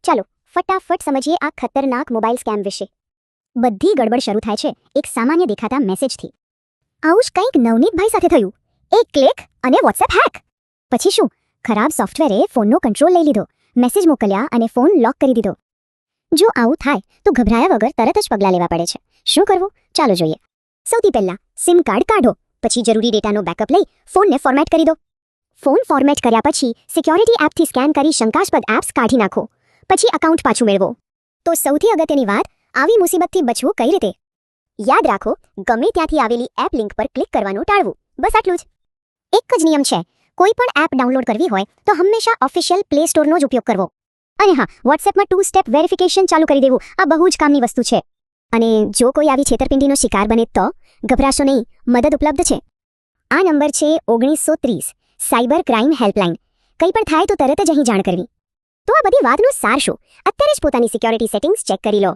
ચાલો ફટાફટ સમજીએ આ ખતરનાક મોબાઈલ સ્કેમ વિશે. બધી ગડબડ શરૂ થાય છે એક સામાન્ય દેખાતા મેસેજથી. આવું જ કંઈક નવનીતભાઈ સાથે થયું. એક ક્લિક અને વોટ્સએપ હેક. પછી શું? ખરાબ સોફ્ટવેરે ફોનનો કંટ્રોલ લઈ લીધો, મેસેજ મોકલ્યા અને ફોન લોક કરી દીધો. જો આવું થાય તો ગભરાયા વગર તરત જ પગલાં લેવા પડે છે. શું કરવું? ચાલો જોઈએ. સૌથી પહેલાં સિમ કાર્ડ કાઢો, પછી જરૂરી ડેટાનો બેકઅપ લઈ ફોનને ફોર્મેટ કરી દો. ફોન ફોર્મેટ કર્યા પછી સિક્યોરિટી એપથી સ્કેન કરી શંકાસ્પદ એપ્સ કાઢી નાખો. પછી એકાઉન્ટ પાછું મેળવો. તો સૌથી અગત્યની વાત, આવી મુસીબતથી બચવું કઈ રીતે? યાદ રાખો, ગમે ત્યાંથી આવેલી એપ લિંક પર ક્લિક કરવાનું ટાળવું. બસ આટલું જ. એક જ નિયમ છે, કોઈ પણ એપ ડાઉનલોડ કરવી હોય તો હંમેશા ઓફિશિયલ પ્લે સ્ટોરનો જ ઉપયોગ કરવો. અને હા, વોટ્સએપમાં 2 સ્ટેપ વેરિફિકેશન ચાલુ કરી દેવું. આ બહુ જ કામની વસ્તુ છે. અને જો કોઈ આવી છેતરપિંડીનો શિકાર બને તો ગભરાશો નહીં, મદદ ઉપલબ્ધ છે. આ નંબર છે 1930 સાયબર ક્રાઇમ હેલ્પલાઇન. કંઈ પણ થાય તો તરત જ અહીં જાણ કરવી. તો આ બધી વાતનો સાર શું? અત્યારે જ પોતાની સિક્યોરિટી સેટિંગ્સ ચેક કરી લો.